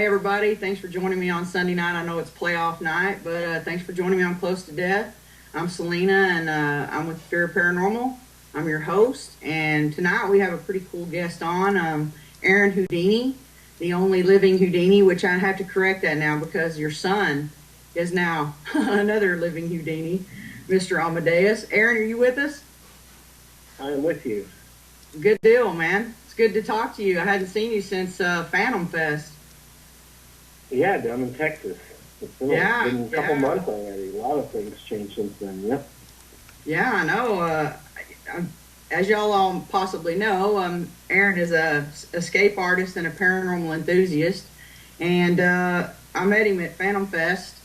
Hey, everybody. Thanks for joining me on Sunday night. I know it's playoff night, but thanks for joining me on Close to Death. I'm Selena, and I'm with Fear Paranormal. I'm your host, and tonight we have a pretty cool guest on, Aron Houdini, the only living Houdini, which I have to correct that now because your son is now another living Houdini, Mr. Amadeus. Aron, are you with us? I am with you. Good deal, man. It's good to talk to you. I hadn't seen you since Phantom Fest. Yeah, down in Texas. It's been a couple months already. A lot of things changed since then. Yep. Yeah, I know. As y'all all possibly know, Aron is a escape artist and a paranormal enthusiast, and I met him at Phantom Fest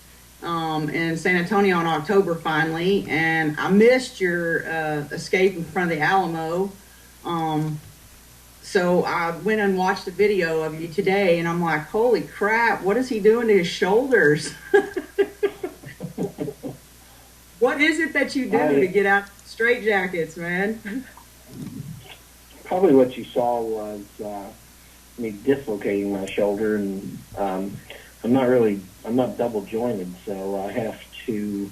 in San Antonio in October finally, and I missed your escape in front of the Alamo. So I went and watched a video of you today, and I'm like, holy crap, what is he doing to his shoulders? What is it that you do to get out straitjackets, man? Probably what you saw was me dislocating my shoulder, and I'm not double jointed, so I have to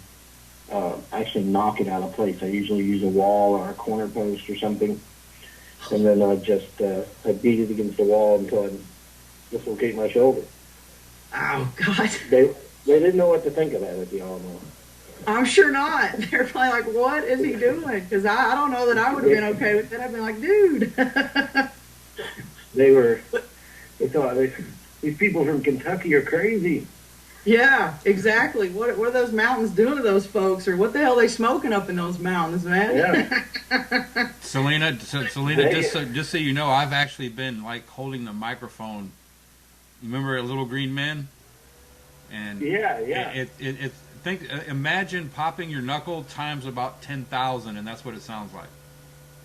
actually knock it out of place. I usually use a wall or a corner post or something. And then I just I beat it against the wall until I dislocate my shoulder. Oh, God. They didn't know what to think of that at the Alamo. I'm sure not. They're probably like, what is he doing? Because I don't know that I would have been okay with that. I'd been like, dude. They thought these people from Kentucky are crazy. Yeah, exactly. What are those mountains doing to those folks? Or what the hell are they smoking up in those mountains, man? Yeah. Selena, just so you know, I've actually been like holding the microphone. You remember a Little Green Men? And yeah. Imagine popping your knuckle times about 10,000, and that's what it sounds like.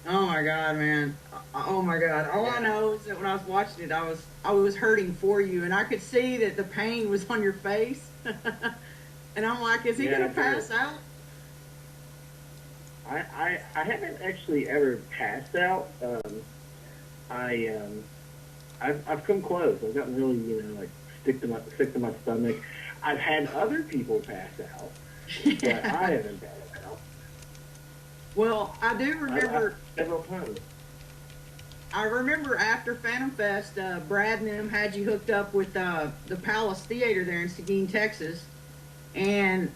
Oh my God, man! Oh my God! All I know is that when I was watching it, I was hurting for you, and I could see that the pain was on your face, and I'm like, is he gonna pass out? I haven't actually ever passed out. I've come close. I've gotten really like sick to my stomach. I've had other people pass out, but I haven't passed out. Well, I do remember several times. I remember after Phantom Fest, Brad and them had you hooked up with the Palace Theater there in Seguin, Texas, and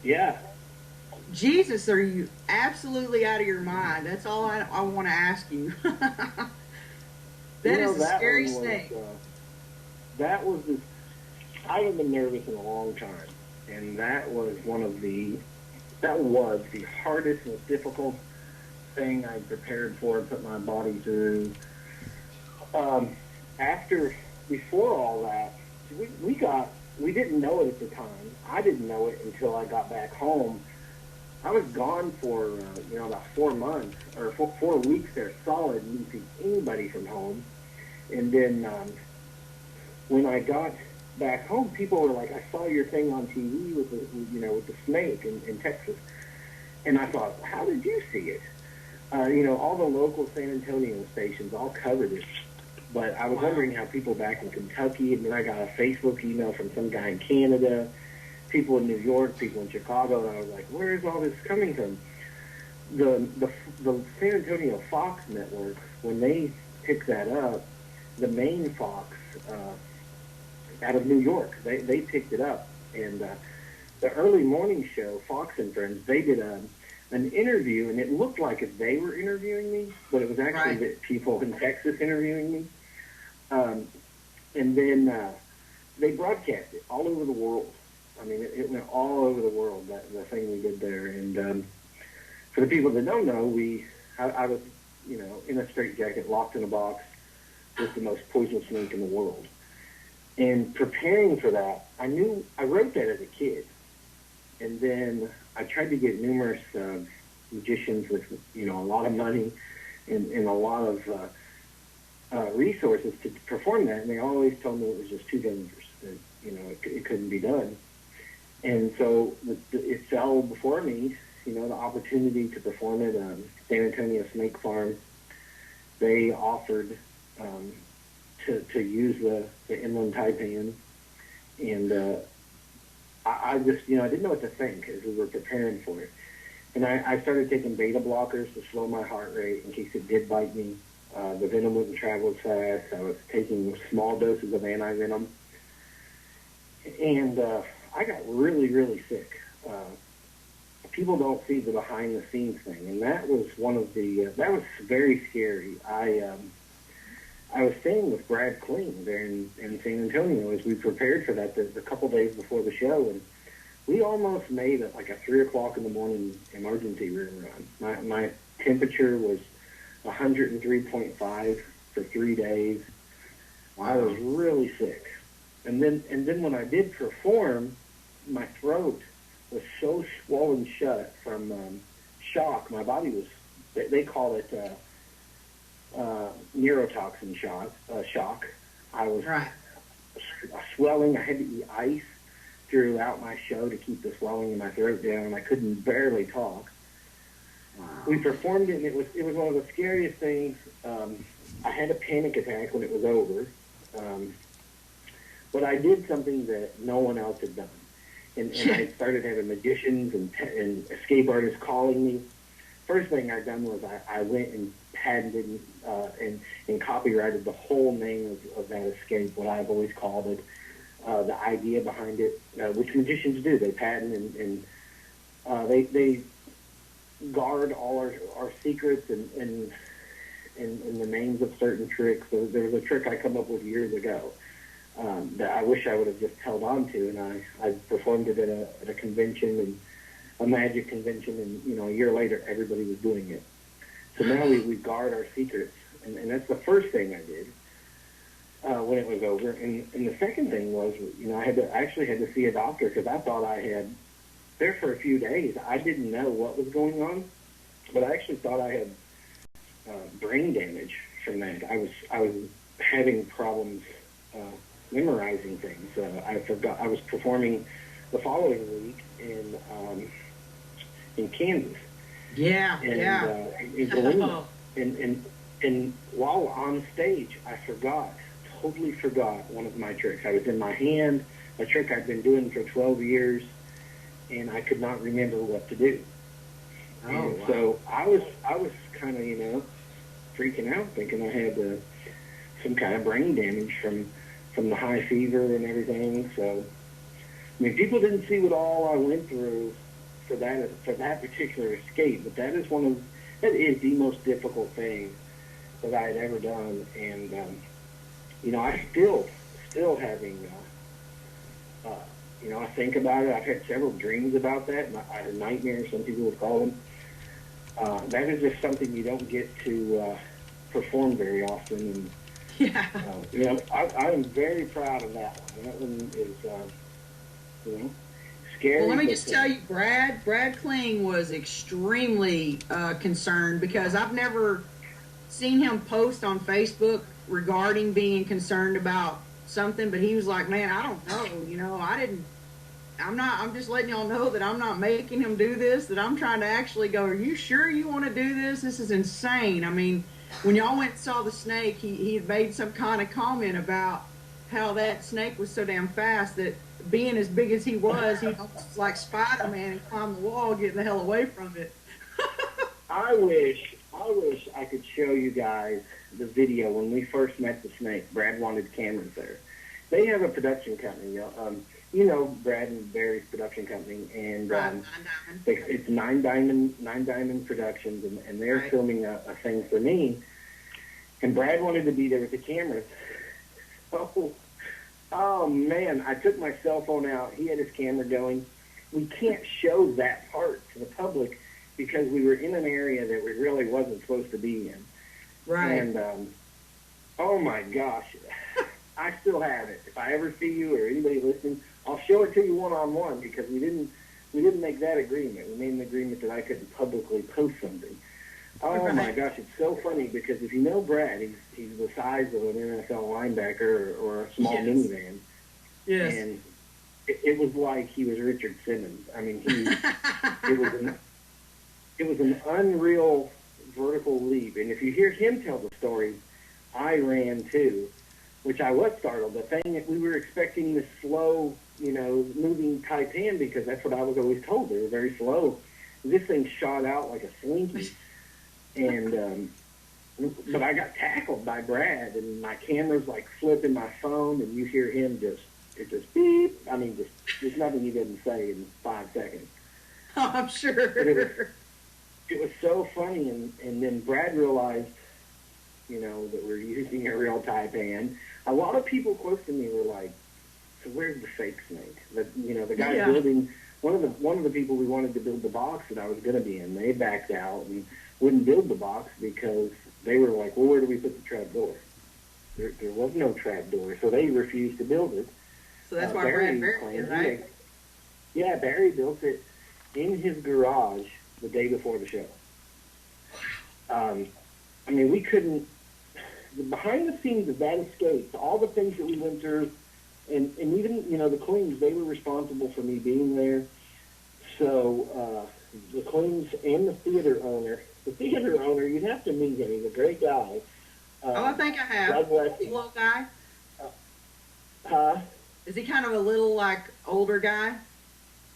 Jesus, are you absolutely out of your mind? That's all I want to ask you. That is a scary snake. I haven't been nervous in a long time, and that was the hardest, most difficult thing I prepared for and put my body through. Before all that, we didn't know it at the time. I didn't know it until I got back home. I was gone for about 4 months or 4 weeks there, solid, didn't see anybody from home. And then when I got back home, people were like, "I saw your thing on TV with the snake in Texas," and I thought, "How did you see it?" All the local San Antonio stations all covered it, but I was wondering how people back in Kentucky, and then I got a Facebook email from some guy in Canada, people in New York, people in Chicago, and I was like, "Where is all this coming from?" The San Antonio Fox network, when they picked that up, the main Fox out of New York, they picked it up, and the early morning show, Fox and Friends, they did an interview, and it looked like if they were interviewing me, but it was actually the people in Texas interviewing me. And then they broadcast it all over the world. I mean, it went all over the world, the thing we did there. And for the people that don't know, I was, in a straitjacket, locked in a box with the most poisonous snake in the world. And preparing for that, I wrote that as a kid. And then I tried to get numerous magicians with, a lot of money and a lot of resources to perform that. And they always told me it was just too dangerous, that, it couldn't be done. And so it fell before me, the opportunity to perform it. San Antonio Snake Farm, they offered to use the inland taipan And I just, I didn't know what to think as we were preparing for it. And I started taking beta blockers to slow my heart rate in case it did bite me. The venom wouldn't travel as fast. I was taking small doses of anti-venom. And I got really, really sick. People don't see the behind-the-scenes thing. And that was one of the, that was very scary. I was staying with Brad Kling there in San Antonio as we prepared for that the couple days before the show. And we almost made it like a 3 o'clock in the morning emergency room run. My temperature was 103.5 for 3 days. Wow. I was really sick. And then when I did perform, my throat was so swollen shut from shock. My body was, they call it neurotoxin shock. I was swelling. I had to eat ice throughout my show to keep the swelling in my throat down. I couldn't barely talk. Wow. We performed it, and it was one of the scariest things. I had a panic attack when it was over, but I did something that no one else had done, and I started having magicians and escape artists calling me. First thing I done was I went and patented and copyrighted the whole name of that escape, what I've always called it, the idea behind it, which magicians do. They patent and they guard all our secrets and the names of certain tricks. So there was a trick I come up with years ago that I wish I would have just held on to, and I performed it at a convention, and a magic convention, and a year later everybody was doing it. So now we guard our secrets, and that's the first thing I did when it was over. And the second thing was, I actually had to see a doctor because I thought I had, there for a few days, I didn't know what was going on, but I actually thought I had brain damage from that. I was having problems memorizing things. I forgot. I was performing the following week in Kansas. In Galena. And while on stage, I totally forgot one of my tricks. I was in my hand, a trick I'd been doing for 12 years, and I could not remember what to do. Wow. So I was kind of, freaking out, thinking I had some kind of brain damage from the high fever and everything. So, I mean, people didn't see what all I went through for that particular escape, but that is the most difficult thing that I had ever done. And I still having I think about it. I've had several dreams about that. I had nightmares, some people would call them. That is just something you don't get to perform very often. And I am very proud of that one. That one is scary. Well, let me just tell you, Brad Kling was extremely concerned because I've never seen him post on Facebook regarding being concerned about something, but he was like, man, I don't know, I'm just letting y'all know that I'm not making him do this, that I'm trying to actually go, are you sure you want to do this? This is insane. I mean, when y'all went and saw the snake, he had made some kind of comment about how that snake was so damn fast that being as big as he was like Spider-Man and climbed the wall getting the hell away from it. I wish I could show you guys the video when we first met the snake. Brad wanted cameras there. They have a production company, Brad and Barry's production company, and it's Nine Diamond Productions, and they're filming a thing for me. And Brad wanted to be there with the cameras. Oh man, I took my cell phone out. He had his camera going. We can't show that part to the public because we were in an area that we really wasn't supposed to be in. Right. And oh my gosh, I still have it. If I ever see you or anybody listening, I'll show it to you one-on-one because we didn't make that agreement. We made an agreement that I couldn't publicly post something. Oh my gosh, it's so funny because if you know Brad, he's the size of an NFL linebacker or a small minivan. Yes. And it was like he was Richard Simmons. I mean, it was an unreal vertical leap. And if you hear him tell the story, I ran too. which I was startled. The thing that we were expecting this slow, moving taipan, because that's what I was always told. They were very slow. This thing shot out like a slinky. And, but I got tackled by Brad, and my camera's like flipping my phone, and you hear him it just beep. I mean, there's nothing he didn't say in 5 seconds. Oh, I'm sure. But it was so funny, and then Brad realized, that we're using a real taipan. A lot of people close to me were like, "So where's the fake snake?" The guy building one of the people we wanted to build the box that I was going to be in. They backed out and wouldn't build the box because they were like, "Well, where do we put the trap door?" There was no trap door, so they refused to build it. So that's why Brad buried it, right? Yeah, Barry built it in his garage the day before the show. I mean, we couldn't. The behind the scenes of that escape, all the things that we went through, and even the Queens, they were responsible for me being there. So the Queens and the theater owner, you'd have to meet him. He's a great guy. I think I have. God bless him. Little guy. Huh? Is he kind of a little older guy?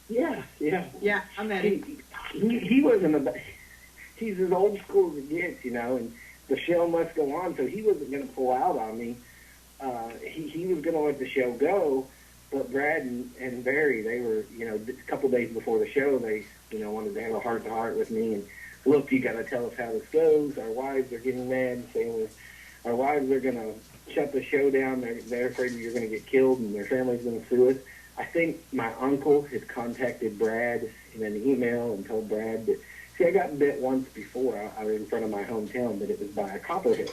Yeah. Yeah, I met him. He wasn't he's as old school as it gets, and the show must go on, so he wasn't going to pull out on me. He was going to let the show go, but Brad and Barry, they were, a couple days before the show, they, wanted to have a heart-to-heart with me, and look, you got to tell us how this goes. Our wives are getting mad, saying our wives are going to shut the show down. They're afraid you're going to get killed, and their family's going to sue us. I think my uncle had contacted Brad in an email and told Brad that, see, I got bit once before. I was in front of my hometown, but it was by a copperhead.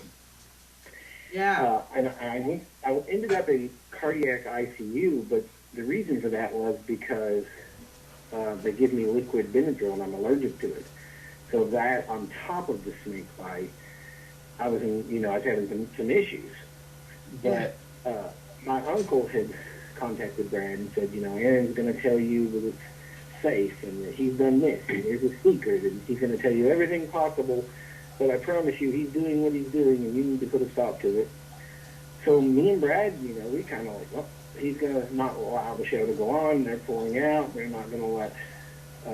Yeah. And I ended up in cardiac ICU, but the reason for that was because they give me liquid Benadryl, and I'm allergic to it. So that, on top of the snake bite, I was I was having some issues. But my uncle had contacted Brad and said, Aaron's going to tell you that it's safe and that he's done this and there's a secret and he's going to tell you everything possible, but I promise you he's doing what he's doing and you need to put a stop to it. So me and Brad, we kind of like, well, he's going to not allow the show to go on. They're pulling out. They're not going to let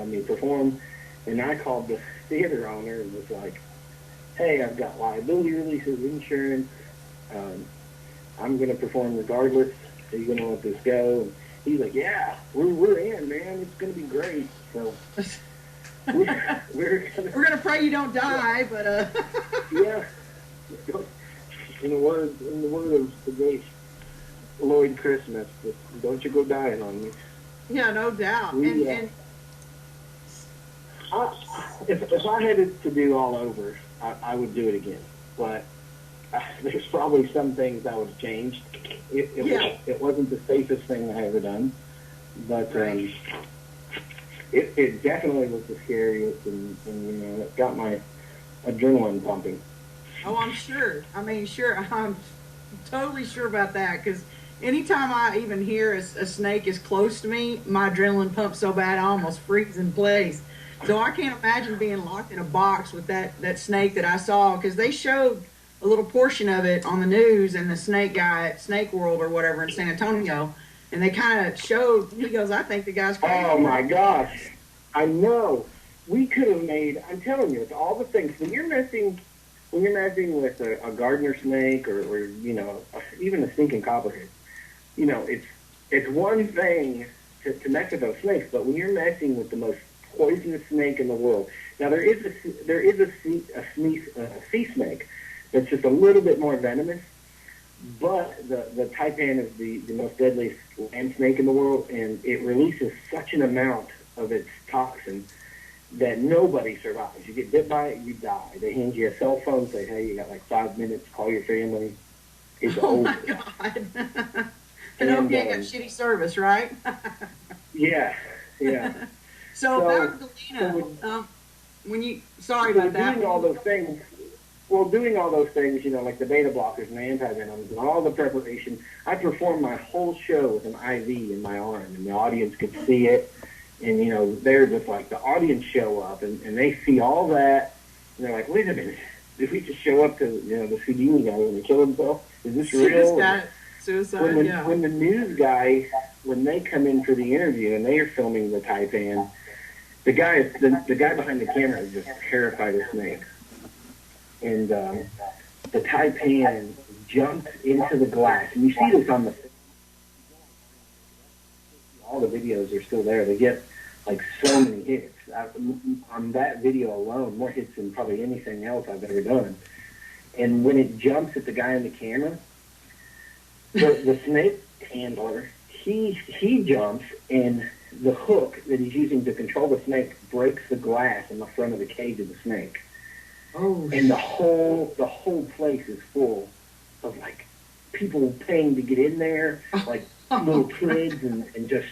me perform. And I called the theater owner and was like, hey, I've got liability releases, insurance. I'm going to perform regardless. Are you going to let this go? And he's like, yeah, we're in, man. It's going to be great. So we're gonna pray you don't die, but yeah. In the word of the great Lloyd Christmas, don't you go dying on me. Yeah, no doubt. If I had it to do all over, I would do it again. But there's probably some things I would have changed. It wasn't the safest thing I ever done, but it definitely was the scariest, and it got my adrenaline pumping. Oh, I'm sure. I mean, sure. I'm totally sure about that, because anytime I even hear a snake is close to me, my adrenaline pumps so bad I almost freeze in place. So I can't imagine being locked in a box with that snake that I saw, because they showed a little portion of it on the news and the snake guy at Snake World or whatever in San Antonio, and they kind of showed, he goes, I think the guy's crazy. Oh my gosh. I know. We could have made, I'm telling you, it's all the things. When you're messing with a gardener snake or even a stinking copperhead, it's one thing to mess with those snakes, but when you're messing with the most poisonous snake in the world, now there is a sea snake that's just a little bit more venomous, but the taipan is the most deadly land snake in the world, and it releases such an amount of its toxin that nobody survives. You get bit by it, you die. They hand you a cell phone, say, hey, you got like 5 minutes, call your family. It's over. My God. And hope you got shitty service, right? Yeah. So about Selena, doing all those things, like the beta blockers and the anti-venoms and all the preparation, I performed my whole show with an IV in my arm, and the audience could see it. And, they're just like, the audience show up, and they see all that, and they're like, wait a minute, did we just show up to, this Houdini guy going to kill himself? Is this real? Suicide, When the news guy, when they come in for the interview and they are filming the taipan, the guy behind the camera is just terrified of snakes. And the taipan jumps into the glass. And you see this on all the videos are still there. They get like so many hits. On that video alone, more hits than probably anything else I've ever done. And when it jumps at the guy in the camera, the snake handler, he jumps, and the hook that he's using to control the snake breaks the glass in the front of the cage of the snake. Oh, and the whole place is full of like people paying to get in there, like little kids and just,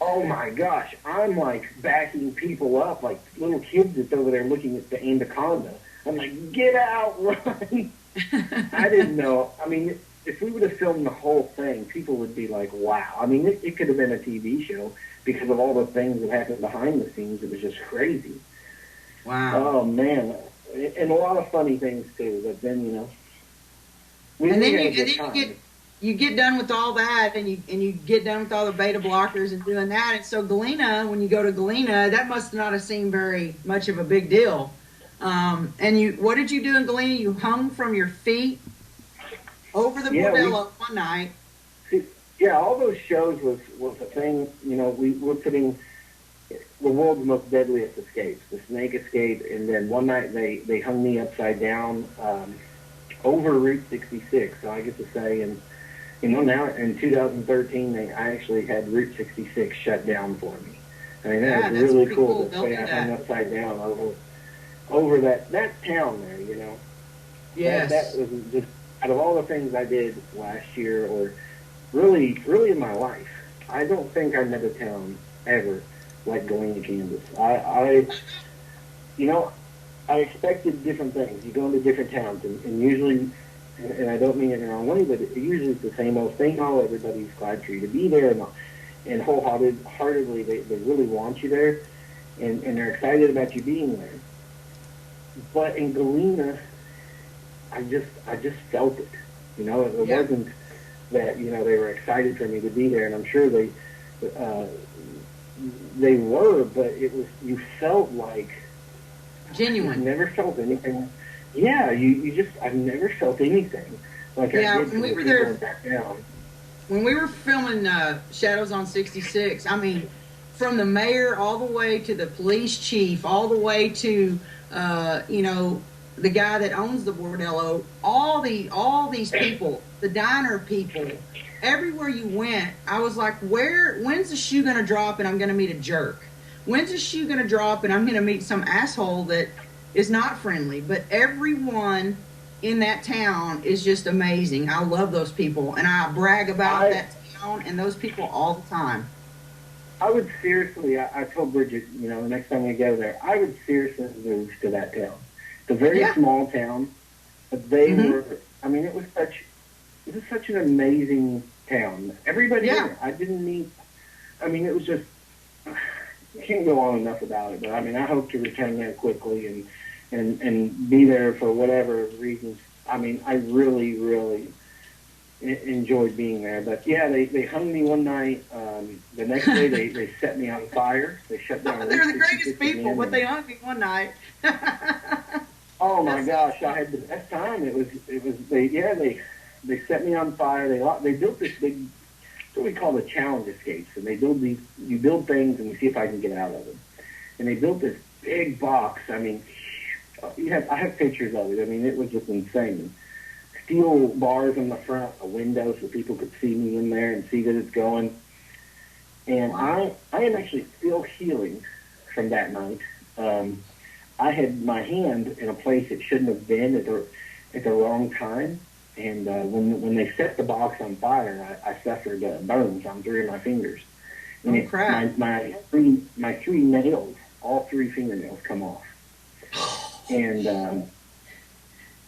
oh my gosh, I'm like backing people up, like little kids that's over there looking at the anaconda. I'm like, get out, run. I didn't know. I mean, if we would have filmed the whole thing, people would be like, wow. I mean, it could have been a TV show because of all the things that happened behind the scenes. It was just crazy. Wow. Oh, man. And a lot of funny things, too. But then, you know. You get done with all that, and you get done with all the beta blockers and doing that. And so Galena, when you go to Galena, that must not have seemed very much of a big deal. And what did you do in Galena? You hung from your feet over the bordello one night. Yeah, all those shows was a thing. You know, we're putting the world's most deadliest escapes, the snake escape, and then one night they hung me upside down over Route 66. So I get to say, and you know, now in 2013, I actually had Route 66 shut down for me. I mean, that was really cool. To say I hung upside down over that town there. You know, yes, that was just out of all the things I did last year, or really in my life. I don't think I met a town ever like going to Kansas. I expected different things. You go into different towns, and usually, and I don't mean it in the wrong way, but usually it's the same old thing. Everybody's glad for you to be there, and wholeheartedly they really want you there, and they're excited about you being there. But in Galena, I just felt it. You know, it wasn't that, you know, they were excited for me to be there, and I'm sure they were, but it was, you felt like genuine. I've never felt anything. Yeah, I've never felt anything like I did when we were there back down. When we were filming Shadows on 66, I mean, from the mayor all the way to the police chief, all the way to you know, the guy that owns the bordello, all these people, the diner people, everywhere you went, I was like, when's the shoe going to drop and I'm going to meet a jerk? When's the shoe going to drop and I'm going to meet some asshole that is not friendly? But everyone in that town is just amazing. I love those people, and I brag about that town and those people all the time. I would seriously, I told Bridget, you know, the next time we go there, I would seriously move to that town. It's a very small town, but they were, I mean, it was such an amazing town. Everybody there, I didn't meet, I mean, it was just, I can't go on enough about it, but I mean, I hope to return there quickly and be there for whatever reasons. I mean, I really, really enjoyed being there. But yeah, they hung me one night. The next day they set me on fire. They shut down. They're the greatest people, but they hung me one night. Oh my gosh, I had the best time. They set me on fire. They built this big, what we call the challenge escapes, and you build things and you see if I can get out of them. And they built this big box. I mean, I have pictures of it. I mean, it was just insane. Steel bars in the front, a window so people could see me in there and see that it's going. And I am actually still healing from that night. I had my hand in a place it shouldn't have been at the wrong time. And when they set the box on fire, I suffered burns on 3 of my fingers. And crap. My three nails, all 3 fingernails come off. And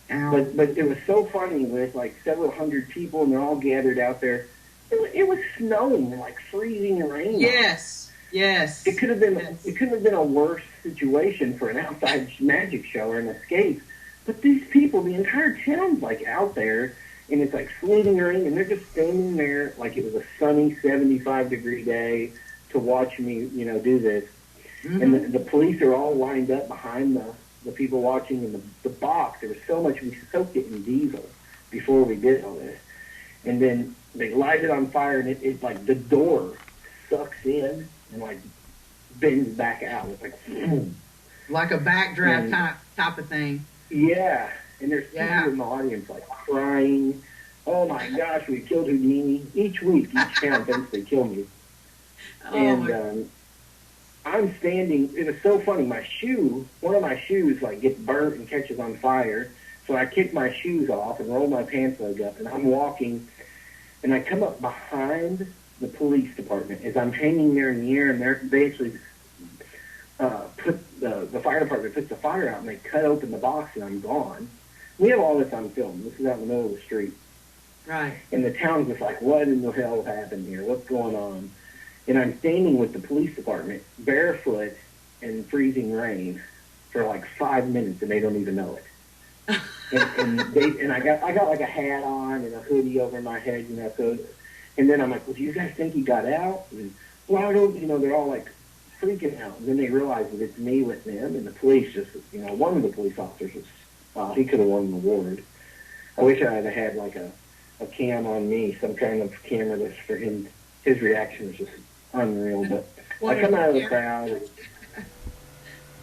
but it was so funny with like several hundred people, and they're all gathered out there. It was snowing, like freezing rain. Yes. It could have been a worse situation for an outside magic show or an escape. But these people, the entire town's like out there, and it's like sleeting rain, and they're just standing there like it was a sunny 75-degree day to watch me, you know, do this. Mm-hmm. And the police are all lined up behind the people watching in the box. There was so much, we soaked it in diesel before we did all this. And then they light it on fire, and it's like the door sucks in and like bends back out. It's like, like a backdraft type of thing. Yeah. And there's people in the audience like crying. Oh my gosh, we killed Houdini. Each week, each town thinks they kill me. And I'm standing, it was so funny, one of my shoes like gets burnt and catches on fire. So I kick my shoes off and roll my pants leg up, and I'm walking, and I come up behind the police department as I'm hanging there in the air, and they actually put the fire department puts the fire out, and they cut open the box, and I'm gone. We have all this on film. This is out in the middle of the street. Right. And the town's just like, what in the hell happened here? What's going on? And I'm standing with the police department, barefoot in freezing rain, for like 5 minutes, and they don't even know it. and I got like a hat on and a hoodie over my head, you know. So, and then I'm like, well, do you guys think he got out? And, well, I don't, you know. They're all like freaking out. And then they realize that it's me with them, and the police just, you know, one of the police officers was, he could have won an award. I wish I had had like a cam on me, some kind of camera that's for him. His reaction was just unreal. But I come out of the crowd.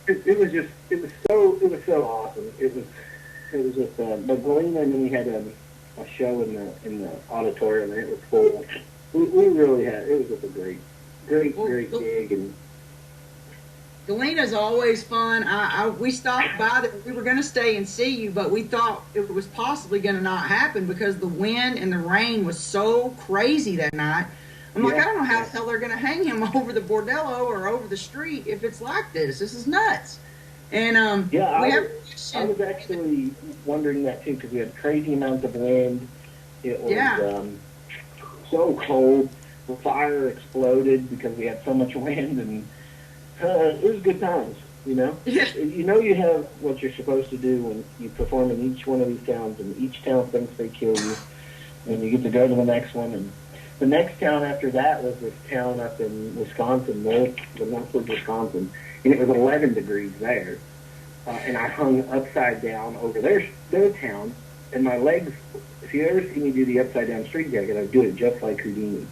It was so awesome. It was just, but Galena, and then we had a show in the auditorium, and it was full. We really had, it was just a great gig. And Galena's always fun. We stopped by. We were going to stay and see you, but we thought it was possibly going to not happen because the wind and the rain was so crazy that night. I'm like, I don't know how the hell they're going to hang him over the bordello or over the street if it's like this. This is nuts. And I was actually wondering that too, because we had crazy amounts of wind. It was so cold. The fire exploded because we had so much wind, and it was good times. You know, you know, you have what you're supposed to do when you perform in each one of these towns, and each town thinks they kill you, and you get to go to the next one. And the next town after that was this town up in Wisconsin, Northwood, Wisconsin, and it was 11 degrees there. And I hung upside down over their town, and my legs, if you ever see me do the upside down street jacket, I do it just like Houdini.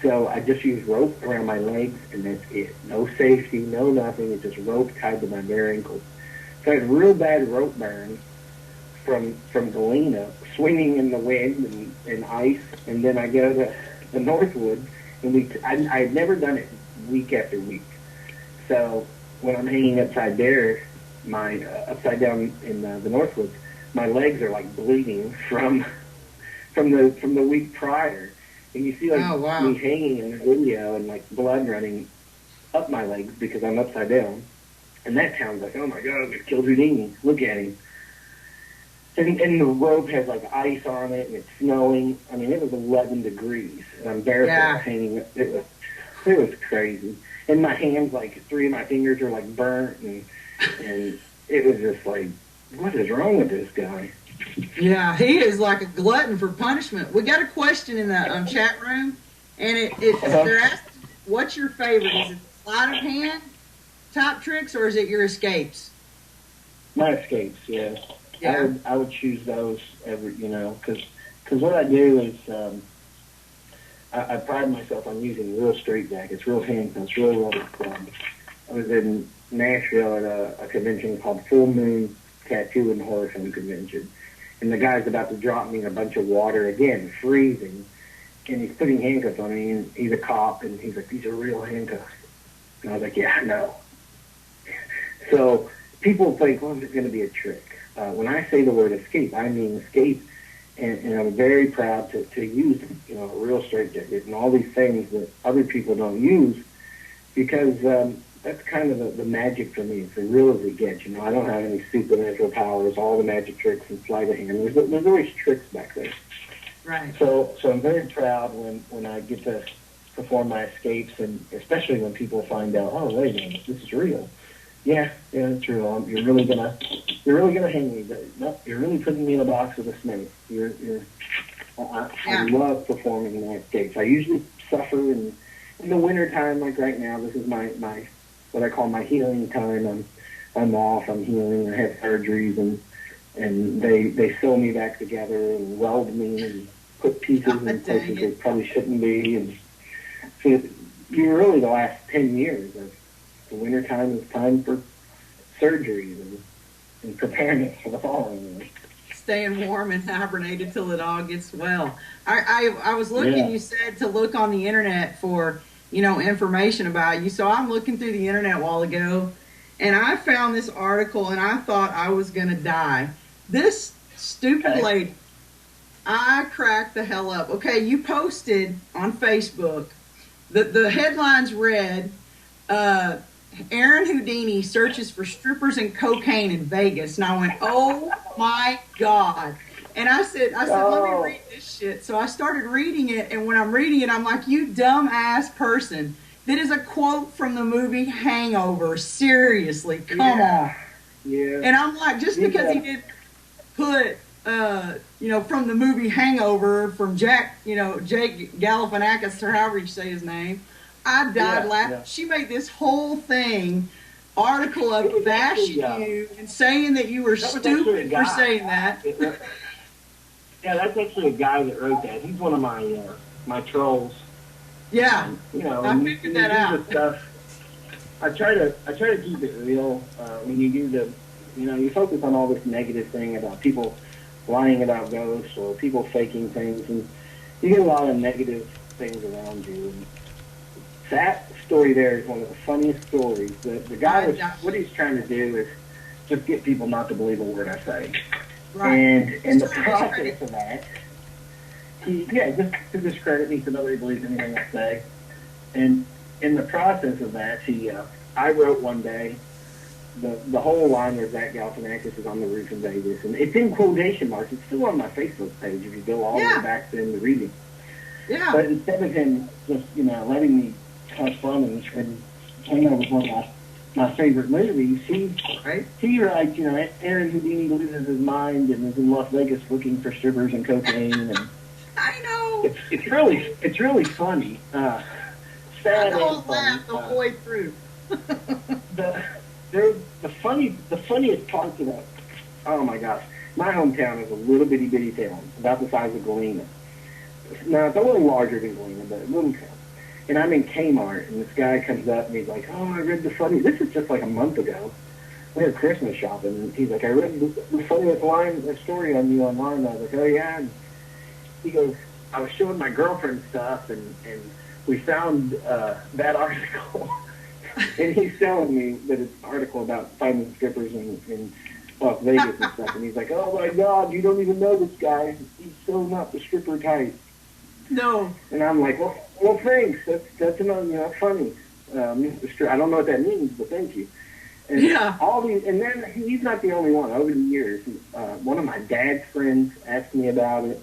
So I just use rope around my legs, and that's it. No safety, no nothing. It's just rope tied to my bare ankles. So I had real bad rope burns from Galena, swinging in the wind and ice, and then I go to the Northwood, and I had never done it week after week. So when I'm hanging upside down in the Northwoods, my legs are like bleeding from the week prior, and you see like me hanging in the video and like blood running up my legs because I'm upside down. And that town's like, oh my God, we killed Houdini. Look at him. And the rope has like ice on it, and it's snowing. I mean, it was 11 degrees, and I'm barefoot hanging. It was crazy. And my hands, like 3 of my fingers are like burnt, and it was just like, what is wrong with this guy? Yeah, he is like a glutton for punishment. We got a question in the chat room, and they're asking, what's your favorite? Is it sleight of hand type tricks, or is it your escapes? My escapes, yeah. I would choose those because what I do is I pride myself on using real straitjackets, real handcuffs, real rubber gloves. I was in Nashville at a convention called Full Moon Tattoo and Horror Film Convention, and the guy's about to drop me in a bunch of water again, freezing, and he's putting handcuffs on me, and he's a cop, and he's like, these are real handcuffs. And I was like, yeah, I know. So people think, well, it's going to be a trick. When I say the word escape, I mean escape, and I'm very proud to use, a real straitjacket and all these things that other people don't use, because that's kind of the magic for me. It's as real as it gets. I don't have any supernatural powers, all the magic tricks and sleight of hand. There's always tricks back there. Right. So I'm very proud when I get to perform my escapes, and especially when people find out, oh, wait a minute, this is real. Yeah, true. You're really gonna hang me. But no, you're really putting me in a box with a snake. I love performing in that States. I usually suffer in the wintertime, like right now. This is my what I call my healing time. I'm off. I'm healing. I have surgeries, and they sew me back together and weld me and put pieces in places they probably shouldn't be. And so, really, the last 10 years of the wintertime is time for surgeries and preparedness for the following year. Staying warm and hibernated till it all gets well. I was looking, you said to look on the internet for, information about you. So I'm looking through the internet a while ago, and I found this article, and I thought I was going to die. This stupid lady, I cracked the hell up. Okay, you posted on Facebook, the headlines read, Aron Houdini searches for strippers and cocaine in Vegas. And I went, oh my God. And I said, let me read this shit. So I started reading it, and when I'm reading it, I'm like, you dumbass person. That is a quote from the movie Hangover. Seriously, come on. Yeah. And I'm like, just because he didn't put, from the movie Hangover, from Jake Galifianakis, or however you say his name, I died laughing. Yeah. She made this whole article of bashing you and saying that you were stupid for saying that. Yeah, that's actually a guy that wrote that. He's one of my trolls. Yeah, I figured that out. Stuff. I try to keep it real. When you do you focus on all this negative thing about people lying about ghosts or people faking things, and you get a lot of negative things around you. And that story there is one of the funniest stories. The guy, what he's trying to do is just get people not to believe a word I say. Right. And in the process of that, just to discredit me so nobody believes anything I say. And in the process of that, I wrote one day, the whole line where Zach Galifianakis is on the roof in Vegas, and it's in quotation marks. It's still on my Facebook page if you go all the way back to the reading. Yeah. But instead of him just letting me have fun and hang out with one of my favorite movies, he writes, Aron Houdini loses his mind and is in Las Vegas looking for strippers and cocaine, and I know it's really funny. Sad and funny. The whole way through. the funniest parts of that. Oh my gosh, my hometown is a little bitty town, about the size of Galena. Now it's a little larger than Galena, but a little town. And I'm in Kmart, and this guy comes up, and he's like, oh, I read the funny... This is just like a month ago. We had Christmas shopping, and he's like, I read the funniest story on you online. I was like, oh, yeah? And he goes, I was showing my girlfriend stuff, and we found that article. And he's telling me that it's an article about finding strippers in Las Vegas and stuff. And he's like, oh, my God, you don't even know this guy. He's so not the stripper type. No. And I'm like, well, thanks. That's funny. I don't know what that means, but thank you. And and then he's not the only one. Over the years, one of my dad's friends asked me about it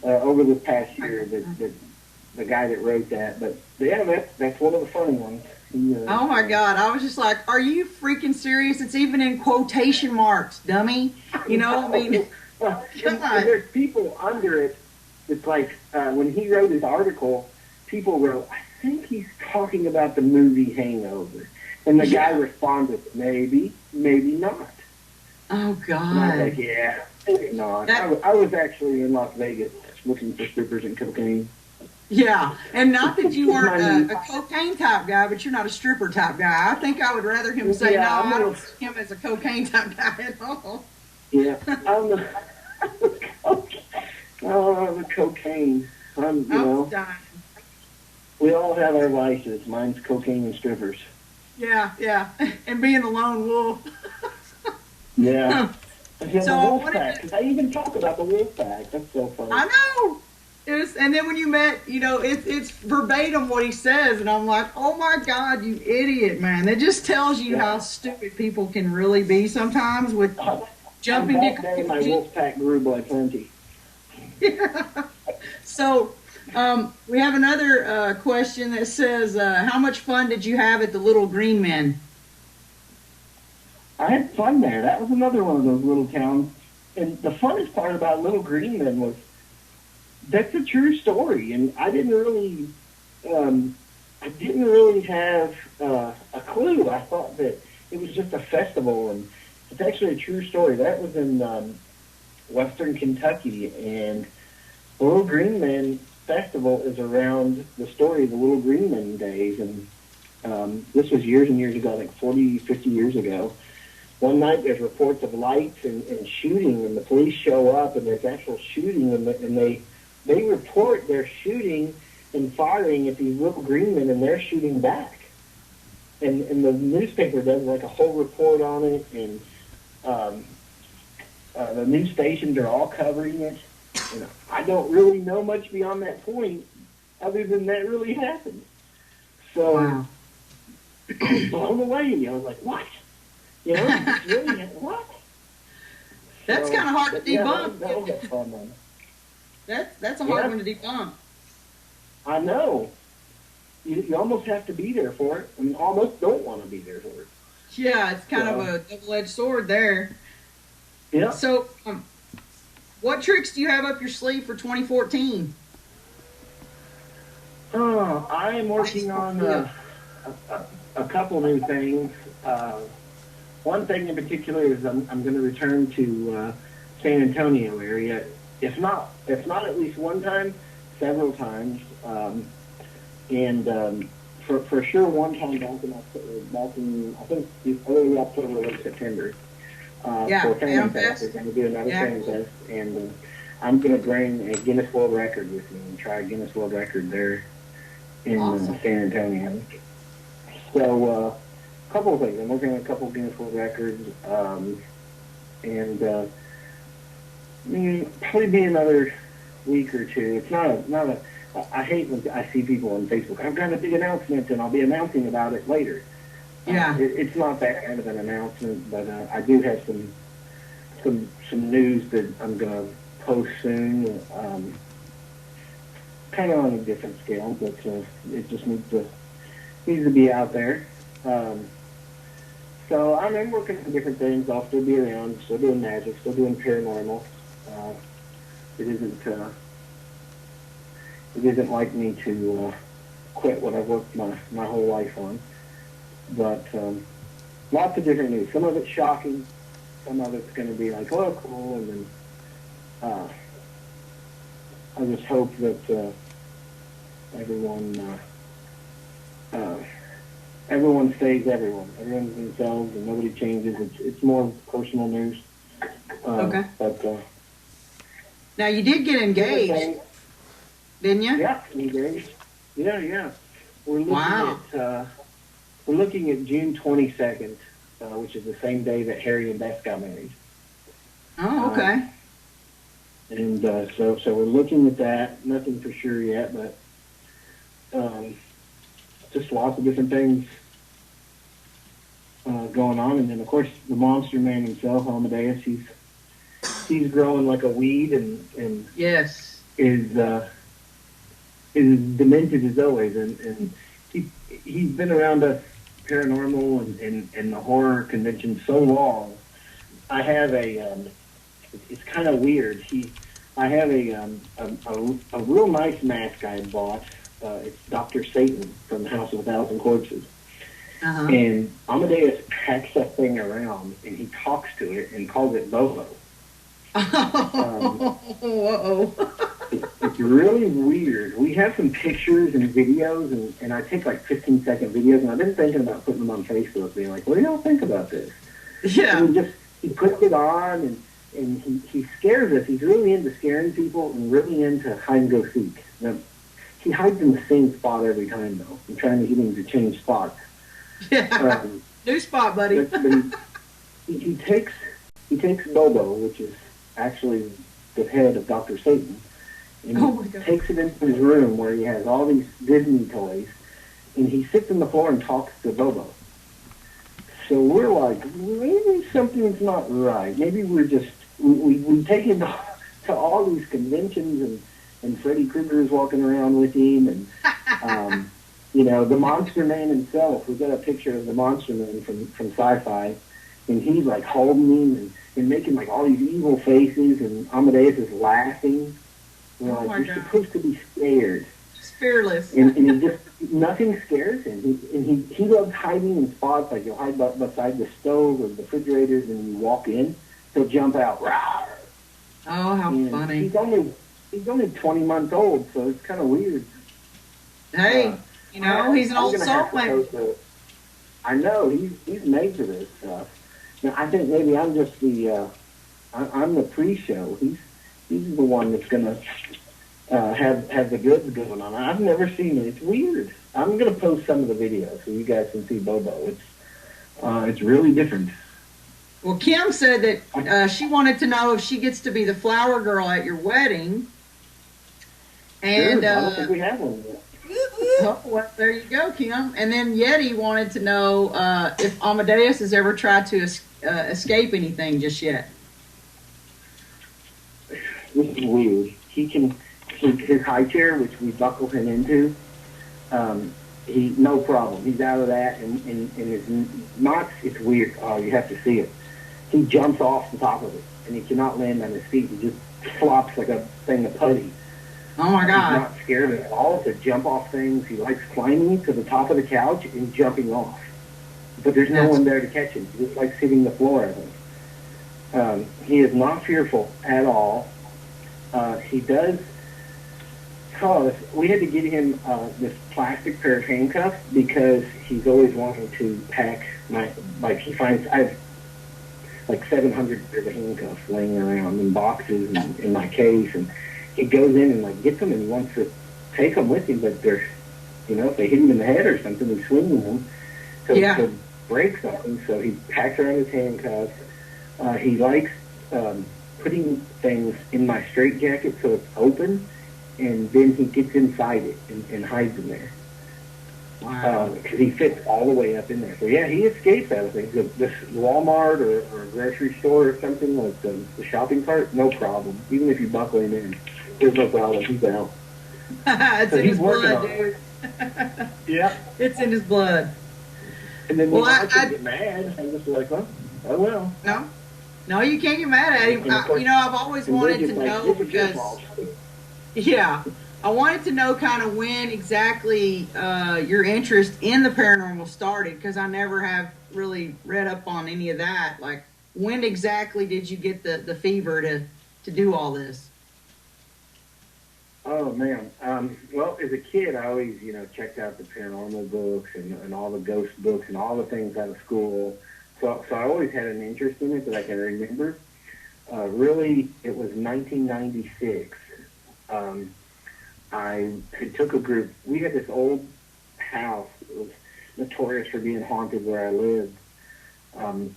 over this past year. The guy that wrote that, but that's one of the funny ones. Oh my God! I was just like, "Are you freaking serious? It's even in quotation marks, dummy." I mean, and there's people under it. It's like when he wrote his article, people wrote, I think he's talking about the movie Hangover. And the guy responded, maybe not. Oh, God. And I was like, yeah, maybe not. I was actually in Las Vegas looking for strippers and cocaine. Yeah, and not that you weren't a cocaine type guy, but you're not a stripper type guy. I think I would rather him say, I don't see him as a cocaine type guy at all. Yeah, I'm the cocaine. Dying. We all have our vices. Mine's cocaine and strippers. Yeah. And being the lone wolf. Yeah. I even talk about the wolf pack. That's so funny. I know. And then when you met, it's verbatim what he says, and I'm like, oh my God, you idiot, man. That just tells you how stupid people can really be sometimes with jumping to conclusions. My wolf pack grew by plenty. Yeah. So, we have another question that says, how much fun did you have at the Little Green Men? I had fun there. That was another one of those little towns. And the funnest part about Little Green Men was that's a true story. And I didn't really have a clue. I thought that it was just a festival, and it's actually a true story. That was in Western Kentucky, and the Little Green Men Festival is around the story of the Little Green Men days, and this was years and years ago, like 40, 50 years ago. One night there's reports of lights and shooting, and the police show up, and there's actual shooting, and they report they're shooting and firing at these little green men, and they're shooting back. And the newspaper does like a whole report on it, and the news stations are all covering it. And I don't really know much beyond that point, other than that really happened. So Wow. I was blown away. I was like, what? You know, it's really, what? That's So, kind of hard to yeah, debunk. that was a fun one. That's a hard Yeah. one to debunk. I know. You almost have to be there for it, and almost don't want to be there for it. Yeah, it's kind of Yeah. a double-edged sword there. Yeah. So, what tricks do you have up your sleeve for 2014? Oh, I am working on a couple new things. One thing in particular is I'm going to return to San Antonio area. If not at least one time, several times. For sure one time back in I think early October, late September. Yeah, For Fan Fan Fest. Fest. We're going to do another Yeah, Fan cool. Fest, and I'm going to bring a Guinness World Record with me and try a Guinness World Record there in Awesome. San Antonio. So, a couple of things. I'm working on a couple of Guinness World Records, probably be another week or two. It's not a. I hate when I see people on Facebook. I've got a big announcement, and I'll be announcing about it later. Yeah. It's not that kind of an announcement, but I do have some news that I'm going to post soon. Kind of on a different scale, but it just needs to be out there. So I'm working on different things. I'll still be around, still doing magic, still doing paranormal. It isn't like me to quit what I've worked my whole life on. But lots of different news. Some of it's shocking. Some of it's going to be like, oh, cool. And then I just hope that everyone stays everyone. Everyone's themselves and nobody changes. It's more personal news. Okay. But Now, you did get engaged, didn't you? yeah, engaged. Yeah. We're looking Wow. at we're looking at June 22nd, which is the same day that Harry and Beth got married. Oh, okay. And so we're looking at that. Nothing for sure yet, but just lots of different things going on. And then, of course, the monster man himself, Amadeus, he's growing like a weed and Yes. is demented as always. And he's been around us paranormal and the horror convention so long. I have it's kind of weird. I have a real nice mask I had bought. It's Dr. Satan from the House of a Thousand Corpses. Uh-huh. And Amadeus packs that thing around and he talks to it and calls it Bobo. It's really weird. We have some pictures and videos, and I take like 15-second videos, and I've been thinking about putting them on Facebook, being like, what do y'all think about this? Yeah. And he puts it on, and he scares us. He's really into scaring people and really into hide and go seek. Now, he hides in the same spot every time, though. I'm trying to get him to change spots. Yeah. New spot, buddy. But he takes Bobo, which is actually the head of Dr. Satan, and Oh my God. takes it into his room where he has all these Disney toys, and he sits on the floor and talks to Bobo. So we're like, maybe something's not right. Maybe we're just, we take him to all these conventions, and Freddy Krueger's walking around with him, and, the Monster Man himself. We've got a picture of the Monster Man from Sci-Fi, and he's like holding him and making like all these evil faces, and Amadeus is laughing. You know, like, you're supposed to be scared. Just fearless. And he just, nothing scares him. He loves hiding in spots, like you'll hide beside the stove or the refrigerators, and you walk in, he'll jump out. Rawr! Oh, how funny. He's only 20 months old, so it's kind of weird. Hey, you know, he's an old soul player. I know, he's made for this stuff. Now, I think maybe I'm just I'm the pre-show. He's the one that's going to have the goods going on. I've never seen it. It's weird. I'm going to post some of the videos so you guys can see Bobo. It's really different. Well, Kim said that she wanted to know if she gets to be the flower girl at your wedding. And sure, I don't think we have one yet. Oh, well, there you go, Kim. And then Yeti wanted to know if Amadeus has ever tried to escape anything just yet. This is weird. His high chair, which we buckle him into, no problem. He's out of that, and his knots, it's weird. Oh, you have to see it. He jumps off the top of it, and he cannot land on his feet. He just flops like a thing of putty. Oh, my God. He's not scared at all to jump off things. He likes climbing to the top of the couch and jumping off. But there's no one there to catch him. He just likes hitting the floor, I think. He is not fearful at all. He does... we had to get him this plastic pair of handcuffs because he's always wanting to pack he finds... I have like 700 pairs of handcuffs laying around in boxes and in my case, and he goes in and like gets them and he wants to take them with him, but they're, if they hit him in the head or something, he's swinging them to break something. So he packs around his handcuffs. He likes putting things in my straitjacket so it's open, and then he gets inside it and hides in there. Wow. Because he fits all the way up in there. So yeah, he escapes out of things. This Walmart or a grocery store or something, like the shopping cart, no problem. Even if you buckle him in, there's no problem. He's out. It's in his blood, dude. Yeah. It's in his blood. And then I get mad. I'm just like, oh well. No, you can't get mad at him. I've always wanted to know because... Yeah. I wanted to know kind of when exactly your interest in the paranormal started, because I never have really read up on any of that. Like, when exactly did you get the fever to do all this? Oh, man. Well, as a kid, I always, checked out the paranormal books and all the ghost books and all the things out of school. So I always had an interest in it that I can remember. Really, it was 1996. I took a group. We had this old house. It was notorious for being haunted where I lived.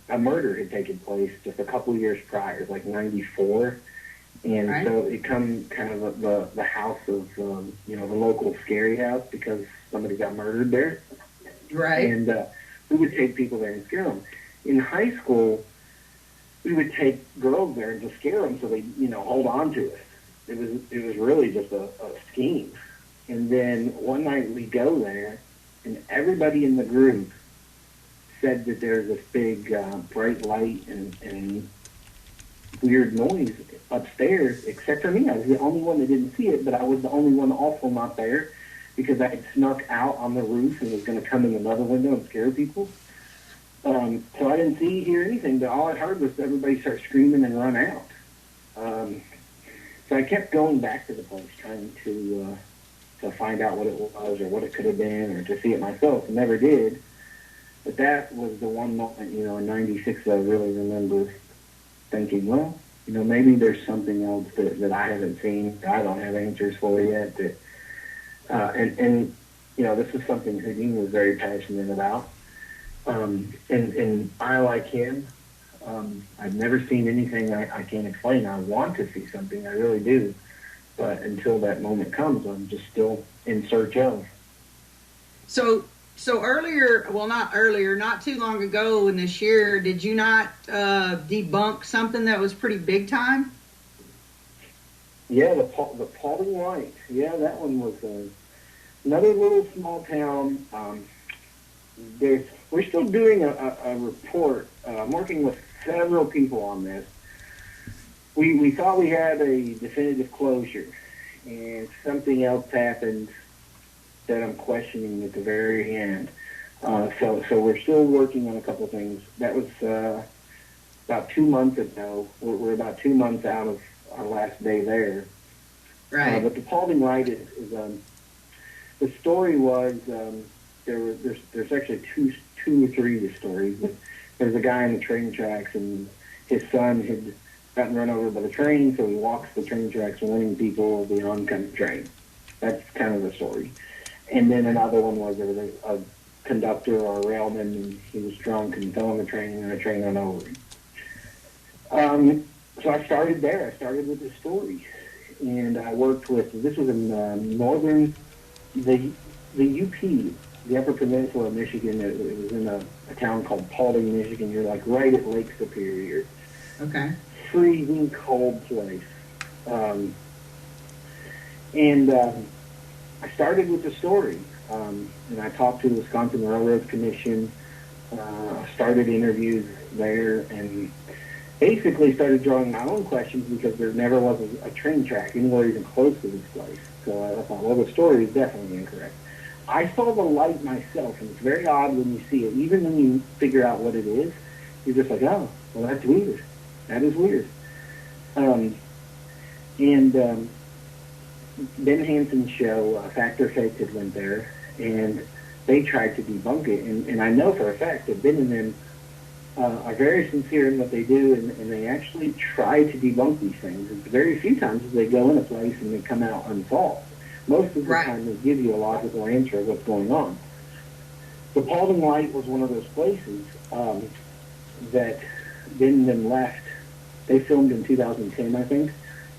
A murder had taken place just a couple of years prior, like 94. And right. So it come kind of the house of, the local scary house because somebody got murdered there. Right. And we would take people there and scare them. In high school, we would take girls there and just scare them so they, hold on to us. It was really just a scheme. And then one night we go there, and everybody in the group said that there's this big bright light and weird noise upstairs, except for me. I was the only one that didn't see it, but I was the only one also not there because I had snuck out on the roof and was going to come in another window and scare people. So I didn't hear anything, but all I heard was everybody start screaming and run out. So I kept going back to the place, trying to find out what it was or what it could have been or to see it myself. I never did. But that was the one moment, in 96 that I really remember thinking, well, maybe there's something else that I haven't seen, that I don't have answers for yet. And this is something Houdini was very passionate about. And I, like him, I've never seen anything I can't explain. I want to see something, I really do. But until that moment comes, I'm just still in search of. So earlier, well, not earlier, not too long ago in this year, did you not debunk something that was pretty big time? Yeah, the Paulding Light. Yeah, that one was another little small town. we're still doing a report. I'm working with several people on this. We thought we had a definitive closure, and something else happened that I'm questioning at the very end. So we're still working on a couple of things. That was about 2 months ago. We're about 2 months out of our last day there. Right. But the Paulding Light is the story was there's actually two or three of the stories. But there's a guy on the train tracks, and his son had gotten run over by the train, so he walks the train tracks warning people of the oncoming train. That's kind of the story. And then another one was there was a conductor or a railman, and he was drunk and fell on the train, and the train ran over him. So I started there. I started with the story, and I worked with. This was in northern, the UP, the Upper Peninsula of Michigan. It was in a town called Paulding, Michigan. You're like right at Lake Superior. Okay. Freezing cold place. I started with the story, and I talked to the Wisconsin Railroad Commission, started interviews there, and basically started drawing my own questions because there never was a train track anywhere even close to this place. So I thought, well, the story is definitely incorrect. I saw the light myself, and it's very odd when you see it. Even when you figure out what it is, you're just like, oh, well, that's weird. That is weird. Ben Hanson's show, Fact or Fake, had went there, and they tried to debunk it. And I know for a fact that Ben and them are very sincere in what they do, and they actually try to debunk these things. It's very few times that they go in a place and they come out unsolved. Most of the time they give you a logical answer of what's going on. The Paulding Light was one of those places that Ben and them left. They filmed in 2010, I think,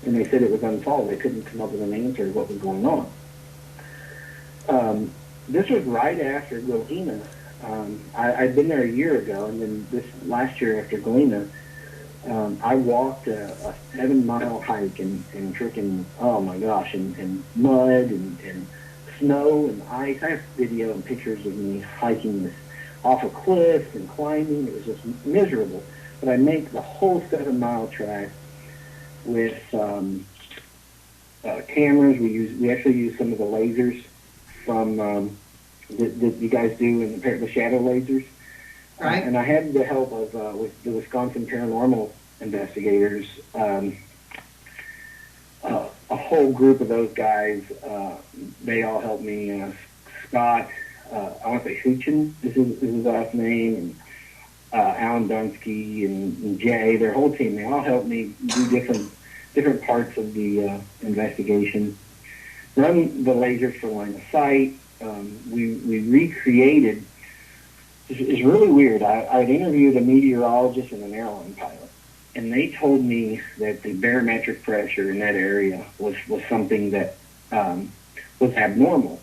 and they said it was unsolved. They couldn't come up with an answer of what was going on. This was right after Galena. I'd been there a year ago, and then this last year after Galena, I walked a 7-mile hike in freaking, oh my gosh, in mud and snow and ice. I have video and pictures of me hiking this off a cliff and climbing. It was just miserable. But I make the whole 7-mile track with cameras. We actually use some of the lasers from that you guys do in the shadow lasers. Right. And I had the help of with the Wisconsin paranormal investigators, a whole group of those guys. They all helped me. Scott, I want to say Hoochin, this is his last name, and Alan Dunsky and Jay, their whole team. They all helped me do different parts of the investigation. Run the lasers for line of sight. We recreated. It's really weird. I'd interviewed a meteorologist and an airline pilot, and they told me that the barometric pressure in that area was something that was abnormal.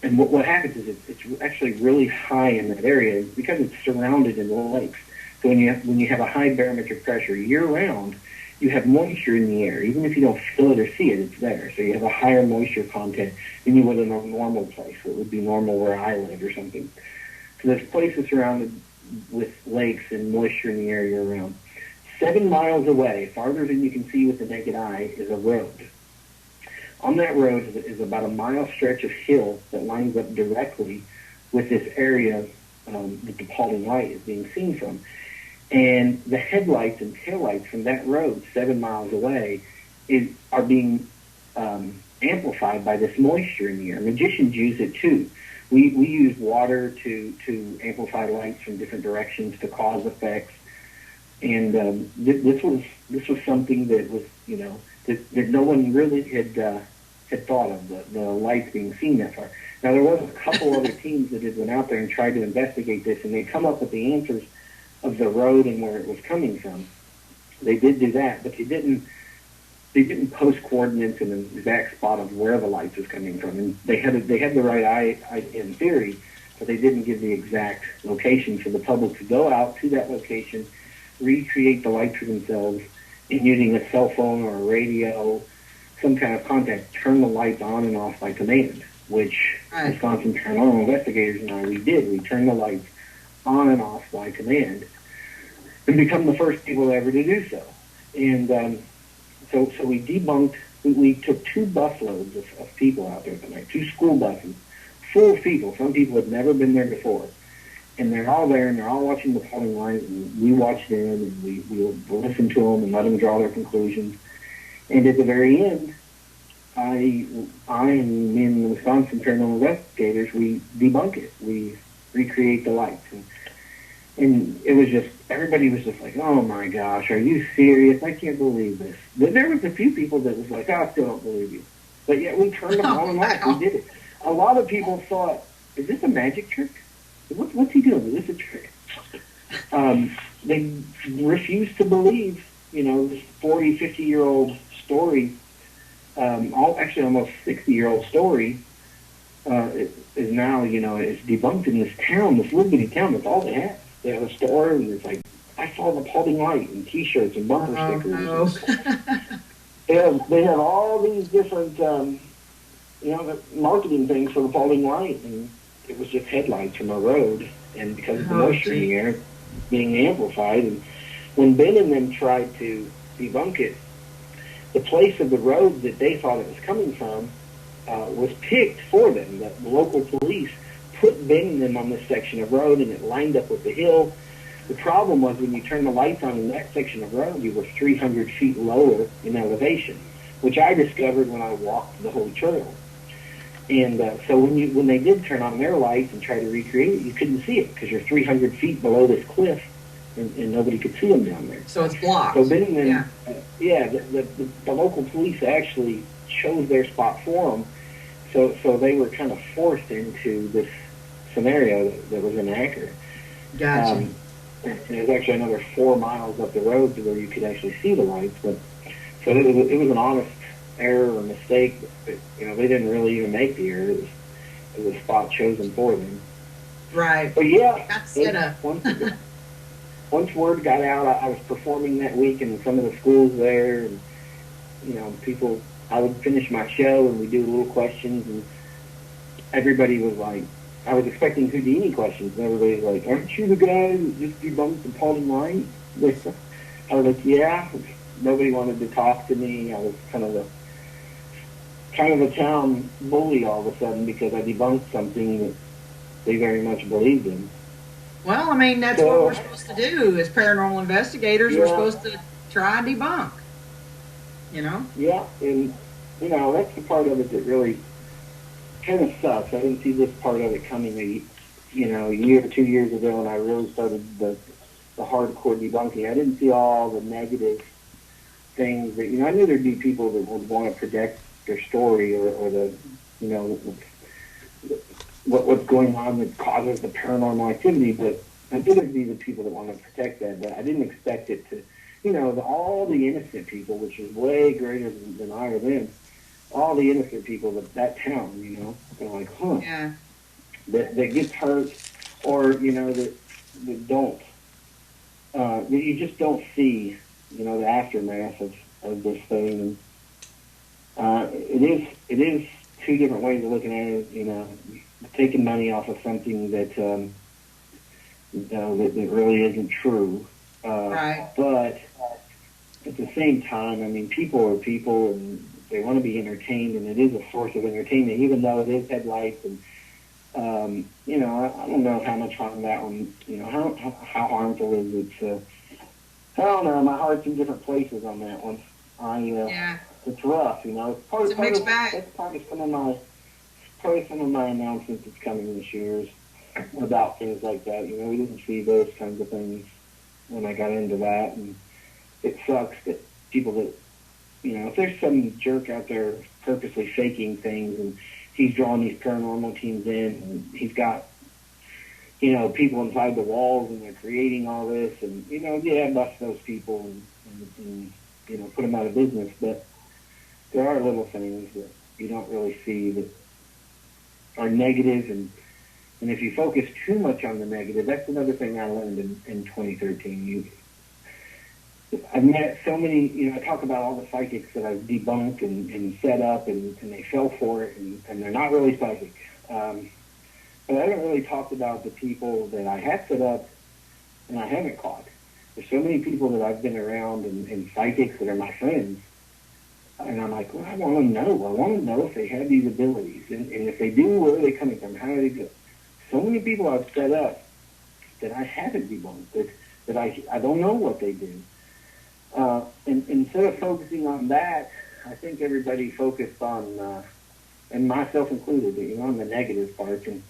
And what happens is it's actually really high in that area because it's surrounded in lakes. So when you have a high barometric pressure year-round, you have moisture in the air. Even if you don't feel it or see it, it's there. So you have a higher moisture content than you would in a normal place. It would be normal where I live or something. So this place is surrounded with lakes and moisture in the air year-round. 7 miles away, farther than you can see with the naked eye, is a road. On that road is about a mile stretch of hill that lines up directly with this area that the Paulding Light is being seen from. And the headlights and taillights from that road 7 miles away are being amplified by this moisture in the air. Magicians use it too. We use water to amplify lights from different directions to cause effects. And this was something that was, that no one really had thought of, the lights being seen that far. Now, there was a couple other teams that had went out there and tried to investigate this, and they come up with the answers of the road and where it was coming from. They did do that, but they didn't post coordinates in the exact spot of where the lights was coming from. And they had the right eye in theory, but they didn't give the exact location for the public to go out to that location, recreate the lights for themselves, and using a cell phone or a radio, some kind of contact, turn the lights on and off by command. which Wisconsin Paranormal Investigators and we did. We turned the lights on and off by command and become the first people ever to do so. And so we debunked, we took 2 busloads of people out there tonight, 2 school buses full of people. Some people had never been there before. And they're all there, and they're all watching the polling light, and we watched them, and we listened to them and let them draw their conclusions. And at the very end, I and me and the Wisconsin Paranormal Investigators, we debunk it. We recreate the lights. And it was just, everybody was just like, oh my gosh, are you serious? I can't believe this. But there was a few people that was like, I still don't believe you. But yet we turned them on and off. We did it. A lot of people thought, is this a magic trick? What's he doing? Is this a trick? They refused to believe, this 40, 50-year-old story, actually almost 60-year-old story, is now, it's debunked in this town, this little bitty town. That's all they have. They have a store, and it's like, I saw the Paulding Light and T-shirts and bumper stickers. No. They have all these different, marketing things for the Paulding Light, and it was just headlights from a road, and because of the moisture in the air being amplified. And when Ben and them tried to debunk it, the place of the road that they thought it was coming from was picked for them. The local police put Ben and them on this section of road, and it lined up with the hill. The problem was when you turned the lights on in that section of road, you were 300 feet lower in elevation, which I discovered when I walked the whole trail. And so when they did turn on their lights and try to recreate it, you couldn't see it because you're 300 feet below this cliff, and nobody could see them down there. So it's blocked. So then, the local police actually chose their spot for them. So they were kind of forced into this scenario that was inaccurate. Gotcha. There's actually another 4 miles up the road to where you could actually see the lights, but so it was an honest error or mistake. But, they didn't really even make the error. It was a spot chosen for them. Right. But yeah, once word got out, I was performing that week in some of the schools there, and people. I would finish my show and we'd do little questions, and everybody was like, I was expecting Houdini questions, and everybody was like, aren't you the guy that just debunked the Paulding Light? I was like, yeah. Nobody wanted to talk to me. I was kind of a town bully all of a sudden because I debunked something that they very much believed in. Well, I mean, that's what we're supposed to do as paranormal investigators. Yeah. We're supposed to try and debunk. Yeah, and that's the part of it that really kind of sucks. I didn't see this part of it coming a year or 2 years ago when I really started the hardcore debunking. I didn't see all the negative things that I knew there'd be people that would want to protect their story or the what's going on that causes the paranormal activity, but I knew there'd be the people that want to protect that. But I didn't expect it to. All the innocent people, which is way greater than I or them, all the innocent people that town, they're like, yeah, that gets hurt, or that don't, that you just don't see, the aftermath of this thing. And it is 2 different ways of looking at it. Taking money off of something that that really isn't true. right. But at the same time, I mean, people are people, and they want to be entertained, and it is a source of entertainment, even though it is headlights. And I don't know how much harm that one. How harmful is it? I don't know. My heart's in different places on that one. It's rough. It's a mixed bag. That's probably some of my announcements that's coming this year about things like that. We didn't see those kinds of things when I got into that, and it sucks that people that, if there's some jerk out there purposely faking things, and he's drawing these paranormal teams in, and he's got, people inside the walls, and they're creating all this, and, bust those people and put them out of business. But there are little things that you don't really see that are negative, and if you focus too much on the negative, that's another thing I learned in 2013. I've met so many, I talk about all the psychics that I've debunked and set up, and they fell for it, and they're not really psychic. But I haven't really talked about the people that I have set up and I haven't caught. There's so many people that I've been around and psychics that are my friends. And I'm like, well, I want to know. I want to know if they have these abilities. And if they do, where are they coming from? How do they do it? So many people I've set up that I haven't debunked, that I don't know what they do. And instead of focusing on that, I think everybody focused on, and myself included, on the negative parts. And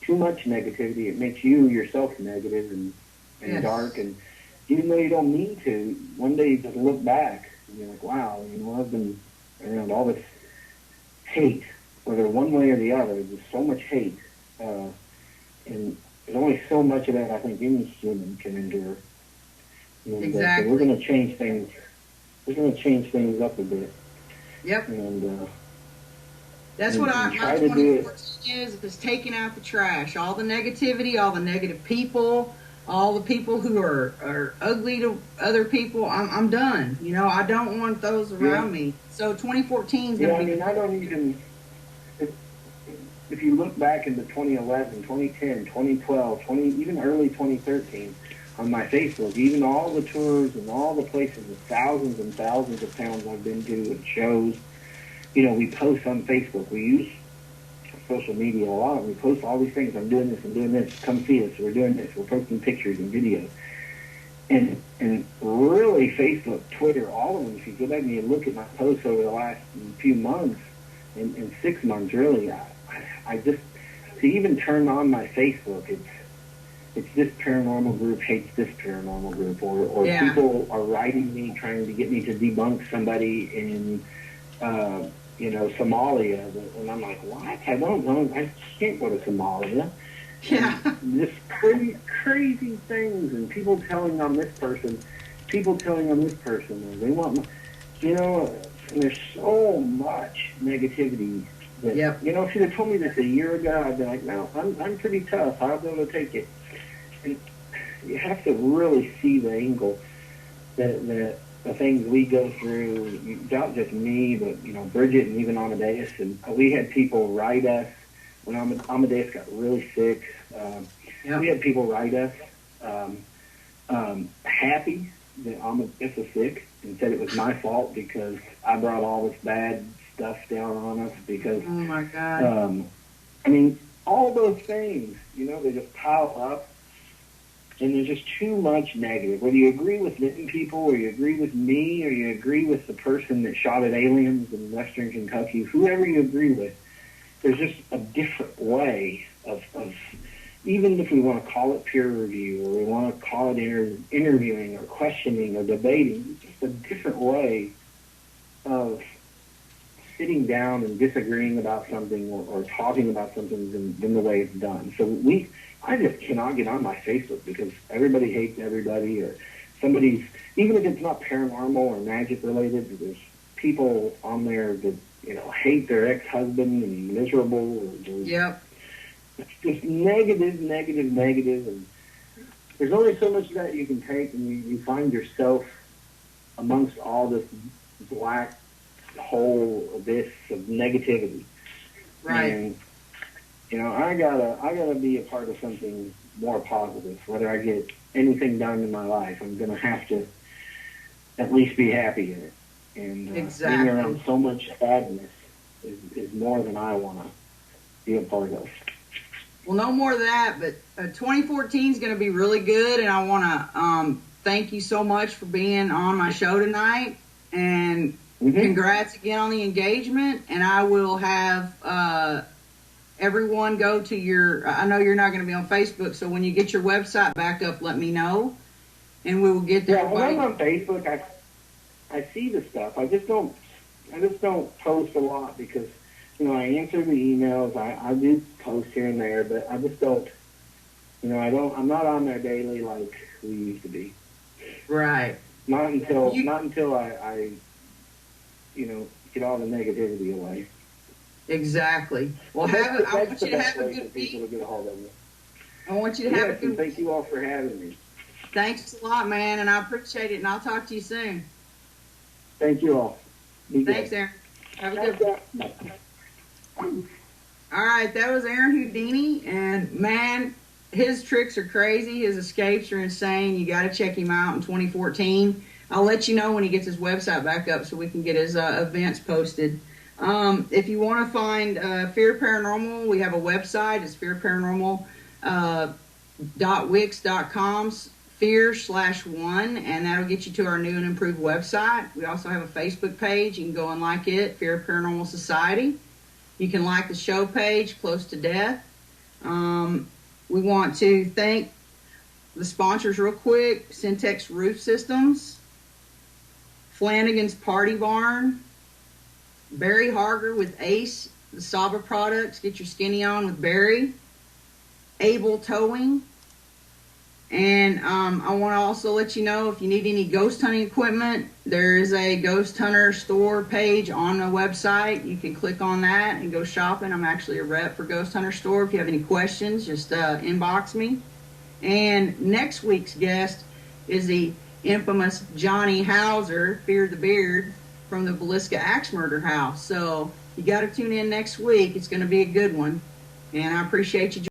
too much negativity, it makes you yourself negative and Yes. dark. And even though you don't mean to, one day you just look back and you're like, wow, I've been around all this hate, whether one way or the other. There's so much hate. And there's only so much of that I think any human can endure. And, Exactly. so we're going to change things. We're going to change things up a bit. Yep. And That's and what my try to do it. 2014 is taking out the trash. All the negativity, all the negative people, all the people who are ugly to other people. I'm done. I don't want those around me. So 2014 is going to be. I don't even. If you look back into 2011, 2010, 2012, even early 2013, on my Facebook, even all the tours and all the places, the thousands and thousands of towns I've been to and shows, we post on Facebook. We use social media a lot. We post all these things. I'm doing this. Come see us. We're doing this. We're posting pictures and videos. And really, Facebook, Twitter, all of them, if you go back and you look at my posts over the last few months, and 6 months, really, I just, to even turn on my Facebook, it's this paranormal group hates this paranormal group, or Yeah. people are writing me trying to get me to debunk somebody in, Somalia, and I'm like, what? I don't know. I can't go to Somalia. Yeah. Just crazy things, and people telling on this person, and they want, and there's so much negativity. That, Yep. If you'd have told me this a year ago, I'd be like, no, I'm pretty tough. I'll be able to take it. And you have to really see the angle that the things we go through, not just me, but, Bridget and even Amadeus. And we had people write us when Amadeus got really sick. Yep. We had people write us happy that Amadeus was sick and said it was my fault because I brought all this bad stuff down on us because, Oh my God. all those things, they just pile up, and there's just too much negative. Whether you agree with living people, or you agree with me, or you agree with the person that shot at aliens in Western Kentucky, whoever you agree with, there's just a different way of even if we want to call it peer review, or we want to call it interviewing, or questioning, or debating, just a different way of sitting down and disagreeing about something or talking about something than the way it's done. So I just cannot get on my Facebook because everybody hates everybody, or somebody's, even if it's not paranormal or magic related, there's people on there that, hate their ex-husband and miserable. Or Yep. it's just negative, and there's only so much of that you can take, and you find yourself amongst all this black whole abyss of negativity. Right. And I gotta be a part of something more positive. Whether I get anything done in my life, I'm gonna have to at least be happy in it. And Exactly. being around so much sadness is more than I want to be a part of. Well, no more of that, but 2014 is going to be really good, and I want to thank you so much for being on my show tonight, and congrats again on the engagement, and I will have everyone go to your, I know you're not going to be on Facebook, so when you get your website back up, let me know, and we will get there. Yeah, when I'm on Facebook, I see the stuff. I just don't post a lot because, I answer the emails. I do post here and there, but I just don't, I'm not on there daily like we used to be. Right. Not until I get all the negativity away. Exactly. Well, I want you to have a good week. People to get a hold of me. I want you to have a Yes, good and thank you all for having me. Thanks a lot, man, and I appreciate it, and I'll talk to you soon. Thank you all. Be good. Thanks, Aaron. Have a good one. All right, that was Aron Houdini, and man, his tricks are crazy. His escapes are insane. You got to check him out in 2014. I'll let you know when he gets his website back up so we can get his events posted. If you want to find Fear Paranormal, we have a website. It's fearparanormal.wix.com fear/1, and that'll get you to our new and improved website. We also have a Facebook page. You can go and like it, Fear Paranormal Society. You can like the show page, Close to Death. We want to thank the sponsors real quick: Syntex Roof Systems, Flanagan's Party Barn, Barry Harger with Ace, the Saba products. Get your skinny on with Barry. Able Towing. And I want to also let you know, if you need any ghost hunting equipment, there is a Ghost Hunter store page on the website. You can click on that and go shopping. I'm actually a rep for Ghost Hunter store. If you have any questions, just inbox me. And next week's guest is the infamous Johnny Hauser, Fear the Beard, from the Villisca Axe Murder House. So you got to tune in next week. It's going to be a good one. And I appreciate you joining.